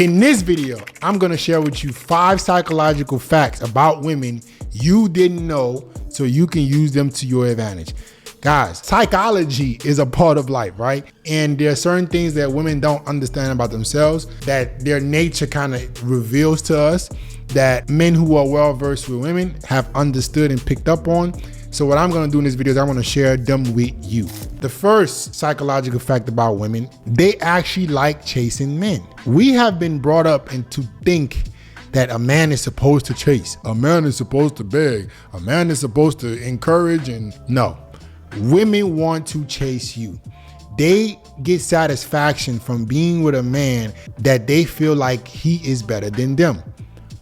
In this video, I'm gonna share with you 5 psychological facts about women you didn't know so you can use them to your advantage. Guys, psychology is a part of life, right? And there are certain things that women don't understand about themselves that their nature kind of reveals to us that men who are well-versed with women have understood and picked up on. So what I'm gonna do in this video is I'm gonna share them with you. The first psychological fact about women, they actually like chasing men. We have been brought up and to think that a man is supposed to chase, a man is supposed to beg, a man is supposed to encourage, and no. Women want to chase you. They get satisfaction from being with a man that they feel like he is better than them.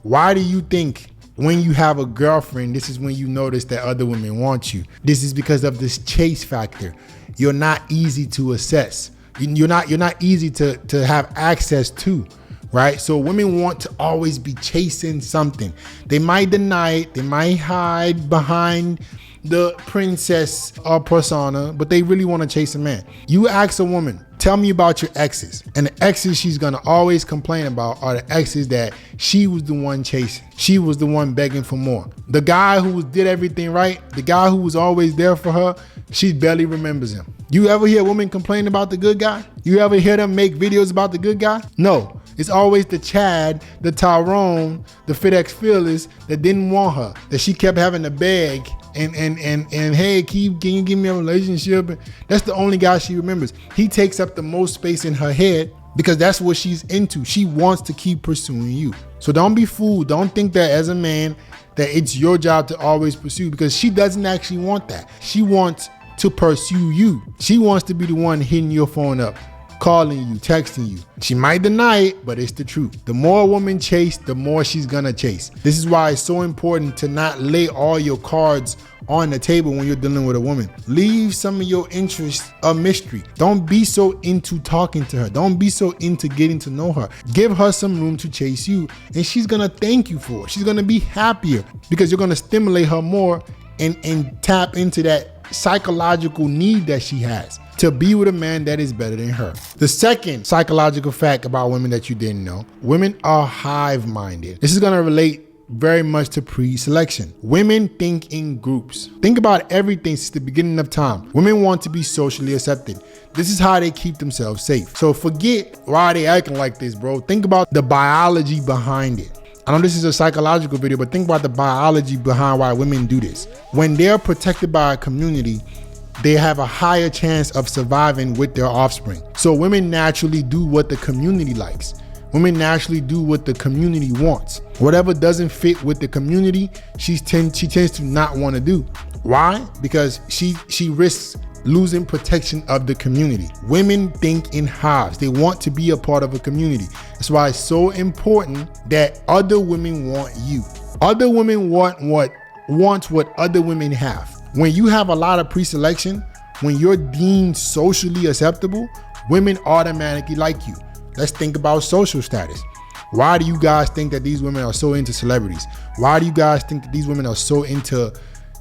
Why do you think when you have a girlfriend, this is when you notice that other women want you? This is because of this chase factor. You're not easy to assess. You're not easy to have access to, right? So women want to always be chasing something. They might deny it. They might hide behind the princess or persona, but they really want to chase a man. You ask a woman, tell me about your exes. And the exes she's gonna always complain about are the exes that she was the one chasing. She was the one begging for more. The guy who did everything right, the guy who was always there for her, she barely remembers him. You ever hear women complain about the good guy? You ever hear them make videos about the good guy? No. It's always the Chad, the Tyrone, the FITXTALKS that didn't want her, that she kept having to beg and hey, can you give me a relationship? That's the only guy she remembers. He takes up the most space in her head because that's what she's into. She wants to keep pursuing you. So don't be fooled. Don't think that as a man that it's your job to always pursue, because she doesn't actually want that. She wants to pursue you. She wants to be the one hitting your phone up, calling you, texting you. She might deny it, but it's the truth. The more a woman chase, the more she's gonna chase. This is why it's so important to not lay all your cards on the table when you're dealing with a woman. Leave some of your interests a mystery. Don't be so into talking to her. Don't be so into getting to know her. Give her some room to chase you, and she's gonna thank you for it. She's gonna be happier because you're gonna stimulate her more and tap into that psychological need that she has to be with a man that is better than her. The second psychological fact about women that you didn't know, women are hive-minded. This is gonna relate very much to pre-selection. Women think in groups. Think about everything since the beginning of time. Women want to be socially accepted. This is how they keep themselves safe. So forget why they acting like this, bro. Think about the biology behind it. I know this is a psychological video, but think about the biology behind why women do this. When they're protected by a community, they have a higher chance of surviving with their offspring. So women naturally do what the community likes. Women naturally do what the community wants. Whatever doesn't fit with the community, she tends to not want to do. Why? Because she risks losing protection of the community. Women think in hives. They want to be a part of a community. That's why it's so important that other women want you. Other women want what other women have. When you have a lot of pre-selection, when you're deemed socially acceptable, women automatically like you. Let's think about social status. Why do you guys think that these women are so into celebrities? Why do you guys think that these women are so into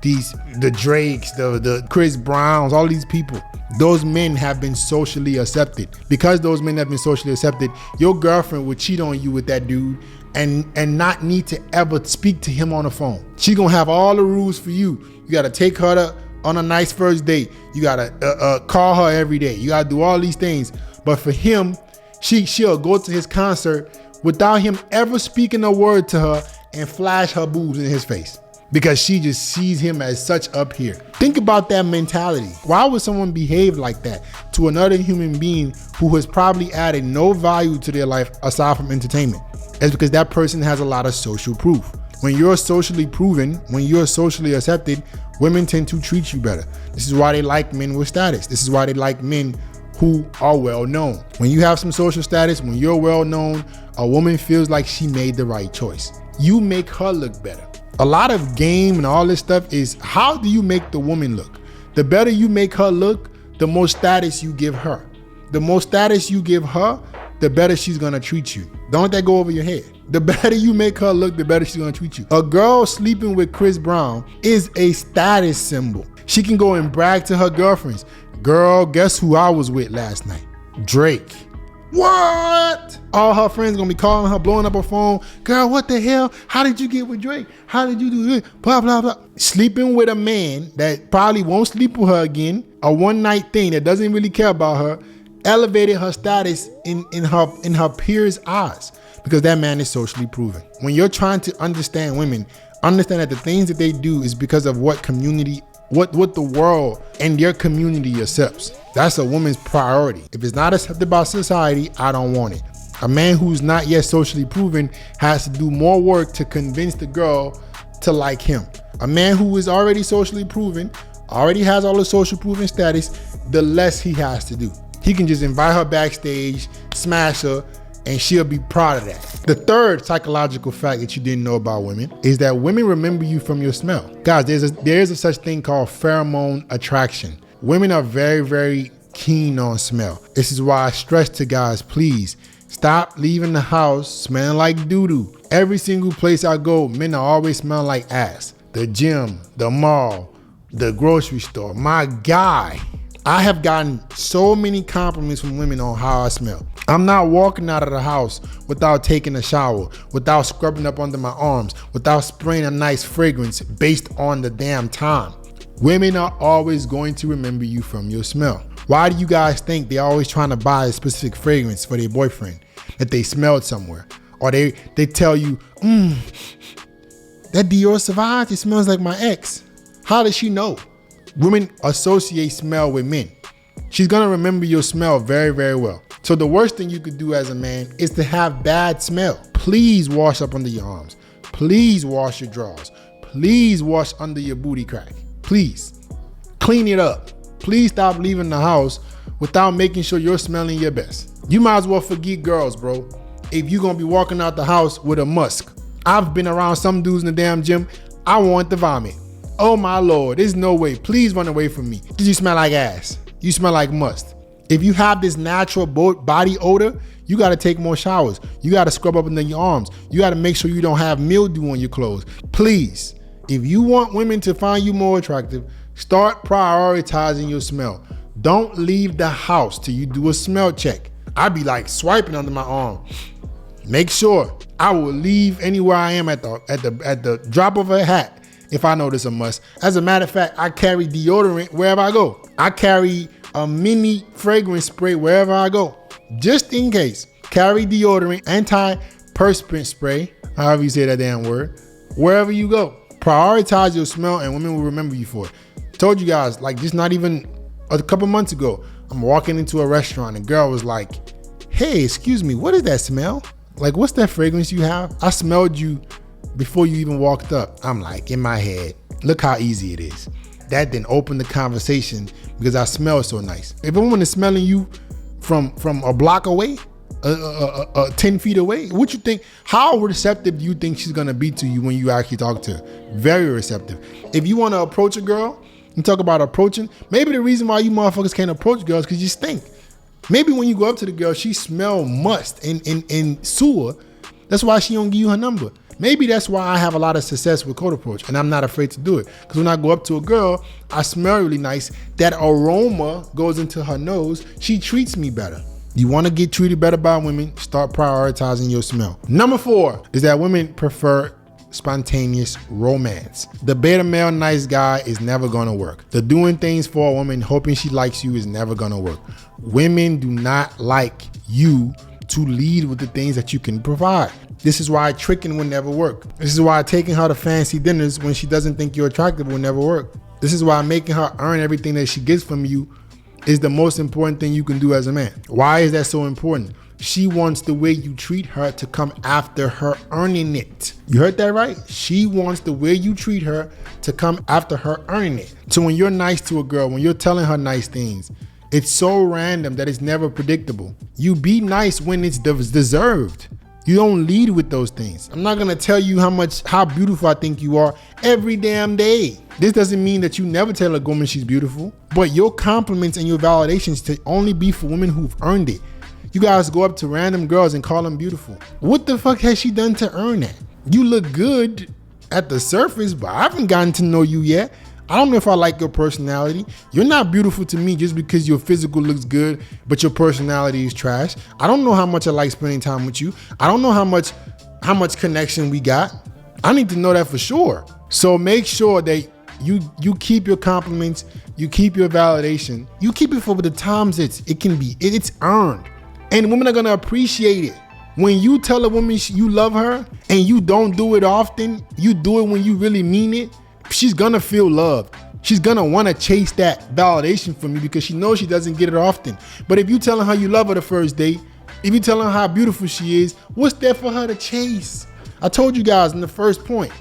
the Drakes, the Chris Browns, all these people? Those men have been socially accepted. Because those men have been socially accepted, your girlfriend would cheat on you with that dude and not need to ever speak to him on the phone. She's gonna have all the rules for you. You gotta take her on a nice first date. You gotta call her every day. You gotta do all these things. But for him, she'll go to his concert without him ever speaking a word to her and flash her boobs in his face because she just sees him as such up here. Think about that mentality. Why would someone behave like that to another human being who has probably added no value to their life aside from entertainment? It's because that person has a lot of social proof. When you're socially proven, when you're socially accepted, women tend to treat you better. This is why they like men with status. This is why they like men who are well known. When you have some social status, when you're well known, a woman feels like she made the right choice. You make her look better. A lot of game and all this stuff is how do you make the woman look? The better you make her look, the more status you give her. The more status you give her, the better she's gonna treat you. Don't let that go over your head. The better you make her look, the better she's gonna treat you. A girl sleeping with Chris Brown is a status symbol. She can go and brag to her girlfriends. Girl, guess who I was with last night? Drake. What? All her friends gonna be calling her, blowing up her phone. Girl, what the hell? How did you get with Drake? How did you do this? Blah, blah, blah. Sleeping with a man that probably won't sleep with her again, a one night thing that doesn't really care about her, elevated her status in her peers' eyes because that man is socially proven. When you're trying to understand women, understand that the things that they do is because of what community, what the world and their community accepts. That's a woman's priority. If it's not accepted by society, I don't want it. A man who's not yet socially proven has to do more work to convince the girl to like him. A man who is already socially proven, already has all the social proven status, the less he has to do. He can just invite her backstage, smash her, and she'll be proud of that. The third psychological fact that you didn't know about women is that women remember you from your smell. Guys, there's a such thing called pheromone attraction. Women are very, very keen on smell. This is why I stress to guys, please stop leaving the house smelling like doo-doo. Every single place I go, men are always smelling like ass. The gym, the mall, the grocery store. My guy, I have gotten so many compliments from women on how I smell. I'm not walking out of the house without taking a shower, without scrubbing up under my arms, without spraying a nice fragrance based on the damn time. Women are always going to remember you from your smell. Why do you guys think they're always trying to buy a specific fragrance for their boyfriend that they smelled somewhere? Or they tell you, that Dior Sauvage, it smells like my ex. How does she know? Women associate smell with men. She's gonna remember your smell very, very well. So the worst thing you could do as a man is to have bad smell. Please wash up under your arms. Please wash your drawers. Please wash under your booty crack. Please clean it up. Please stop leaving the house without making sure you're smelling your best. You might as well forget girls, bro. If you're gonna be walking out the house with a musk. I've been around some dudes in the damn gym. I want to vomit. Oh my Lord, there's no way. Please run away from me. You smell like ass. You smell like must. If you have this natural body odor, you gotta take more showers. You gotta scrub up under your arms. You gotta make sure you don't have mildew on your clothes. Please, if you want women to find you more attractive, start prioritizing your smell. Don't leave the house till you do a smell check. I'd be like swiping under my arm. Make sure. I will leave anywhere I am at the drop of a hat if I know this a must. As a matter of fact, I carry deodorant wherever I go. I carry a mini fragrance spray wherever I go, just in case. Carry deodorant, anti-perspirant spray, however you say that damn word, wherever you go. Prioritize your smell and women will remember you for it. Told you guys, like just not even a couple months ago, I'm walking into a restaurant and a girl was like, hey, excuse me, what is that smell? Like, what's that fragrance you have? I smelled you before you even walked up. I'm like, in my head, look how easy it is. That then opened the conversation because I smell so nice. If a woman is smelling you from a block away, 10 feet away, what you think, how receptive do you think she's gonna be to you when you actually talk to her? Very receptive. If you wanna approach a girl and talk about approaching, maybe the reason why you motherfuckers can't approach girls because you stink. Maybe when you go up to the girl, she smell must in sewer. That's why she don't give you her number. Maybe that's why I have a lot of success with cold approach and I'm not afraid to do it. Because when I go up to a girl, I smell really nice. That aroma goes into her nose. She treats me better. You want to get treated better by women, start prioritizing your smell. Number 4 is that women prefer spontaneous romance. The beta male nice guy is never gonna work. The doing things for a woman hoping she likes you is never gonna work. Women do not like you to lead with the things that you can provide. This is why tricking will never work. This is why taking her to fancy dinners when she doesn't think you're attractive will never work. This is why making her earn everything that she gets from you is the most important thing you can do as a man. Why is that so important? She wants the way you treat her to come after her earning it. You heard that right? She wants the way you treat her to come after her earning it. So when you're nice to a girl, when you're telling her nice things, it's so random that it's never predictable. You be nice when it's deserved. You don't lead with those things. I'm not gonna tell you how beautiful I think you are every damn day. This doesn't mean that you never tell a woman she's beautiful, but your compliments and your validations to only be for women who've earned it. You guys go up to random girls and call them beautiful. What the fuck has she done to earn that? You look good at the surface, but I haven't gotten to know you yet. I don't know if I like your personality. You're not beautiful to me just because your physical looks good, but your personality is trash. I don't know how much I like spending time with you. I don't know how much connection we got. I need to know that for sure. So make sure that you keep your compliments, you keep your validation, you keep it for the times it's earned. And women are gonna appreciate it. When you tell a woman you love her and you don't do it often, you do it when you really mean it, she's gonna feel loved. She's gonna wanna chase that validation from you because she knows she doesn't get it often. But if you tell her you love her the first day, if you tell her how beautiful she is, what's there for her to chase? I told you guys in the first point,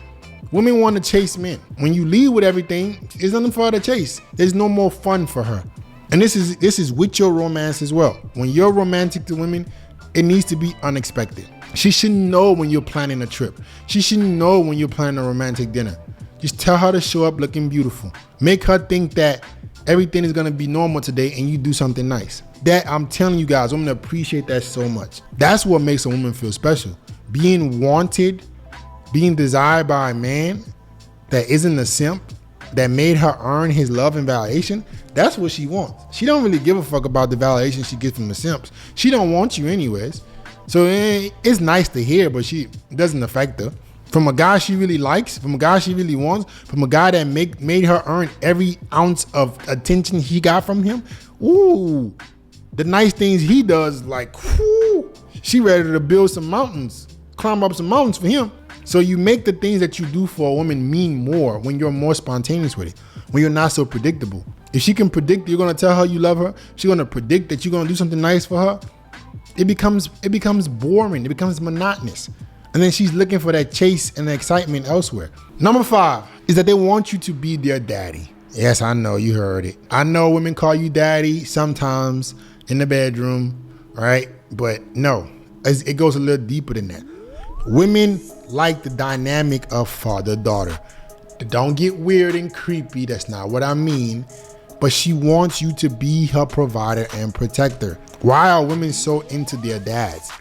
women want to chase men. When you leave with everything, there's nothing for her to chase. There's no more fun for her. And this is with your romance as well. When you're romantic to women, it needs to be unexpected. She should know when you're planning a trip. She should know when you're planning a romantic dinner. Just tell her to show up looking beautiful. Make her think that everything is gonna be normal today and you do something nice. That, I'm telling you guys, women appreciate that so much. That's what makes a woman feel special. Being wanted, being desired by a man that isn't a simp, that made her earn his love and validation, that's what she wants. She don't really give a fuck about the validation she gets from the simps. She don't want you anyways. So it's nice to hear, but it doesn't affect her. From a guy she really likes, from a guy she really wants, from a guy that made her earn every ounce of attention he got from him, ooh, the nice things he does, like, whoo, she ready to build some mountains, climb up some mountains for him. So you make the things that you do for a woman mean more when you're more spontaneous with it, when you're not so predictable. If she can predict you're gonna tell her you love her, she's gonna predict that you're gonna do something nice for her, it becomes boring, it becomes monotonous. And then she's looking for that chase and excitement elsewhere. Number 5 is that they want you to be their daddy. Yes, I know, you heard it. I know women call you daddy sometimes in the bedroom, right? But no, it goes a little deeper than that. Women like the dynamic of father-daughter. Don't get weird and creepy, that's not what I mean. But she wants you to be her provider and protector. Why are women so into their dads?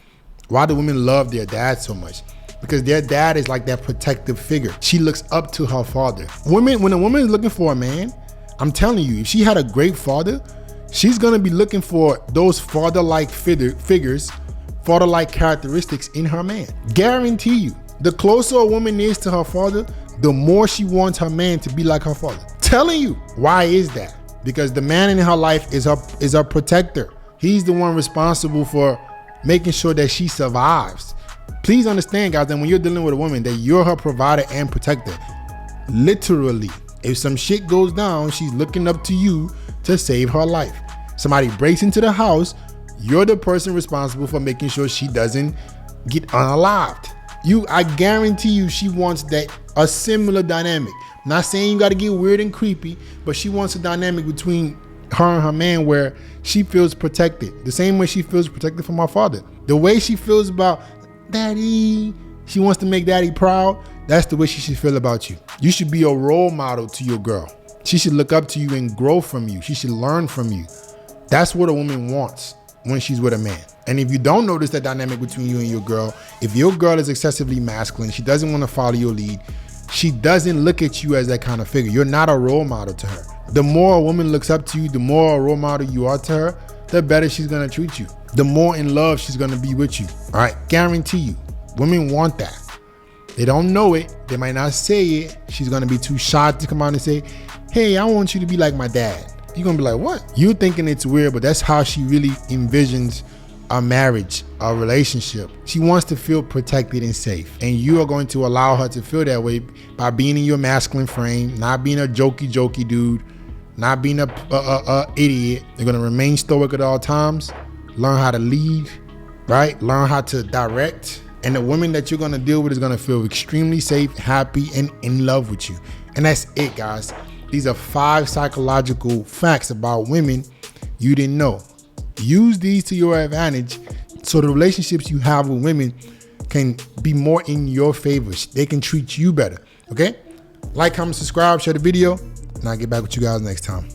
Why do women love their dad so much? Because their dad is like that protective figure. She looks up to her father. When a woman is looking for a man, I'm telling you, if she had a great father, she's gonna be looking for those father-like figures, father-like characteristics in her man. Guarantee you, the closer a woman is to her father, the more she wants her man to be like her father. Telling you, why is that? Because the man in her life is her protector. He's the one responsible for making sure that she survives. Please understand, guys, that when you're dealing with a woman, that you're her provider and protector. Literally, if some shit goes down, she's looking up to you to save her life. Somebody breaks into the house, you're the person responsible for making sure she doesn't get unalived. I guarantee you she wants a similar dynamic. Not saying you got to get weird and creepy, but she wants a dynamic between her and her man where she feels protected. The same way she feels protected from her father. The way she feels about daddy, she wants to make daddy proud. That's the way she should feel about you. You should be a role model to your girl. She should look up to you and grow from you. She should learn from you. That's what a woman wants when she's with a man. And if you don't notice that dynamic between you and your girl, if your girl is excessively masculine, she doesn't want to follow your lead, she doesn't look at you as that kind of figure. You're not a role model to her. The more a woman looks up to you, the more a role model you are to her, the better she's gonna treat you. The more in love she's gonna be with you. All right, guarantee you. Women want that. They don't know it. They might not say it. She's gonna be too shy to come out and say, hey, I want you to be like my dad. You're gonna be like, what? You're thinking it's weird, but that's how she really envisions a marriage, a relationship. She wants to feel protected and safe. And you are going to allow her to feel that way by being in your masculine frame, not being a jokey dude, not being a idiot. You're gonna remain stoic at all times, learn how to lead, right? Learn how to direct. And the woman that you're gonna deal with is gonna feel extremely safe, happy, and in love with you. And that's it, guys. These are 5 psychological facts about women you didn't know. Use these to your advantage so the relationships you have with women can be more in your favor. They can treat you better, okay? Like, comment, subscribe, share the video, and I'll get back with you guys next time.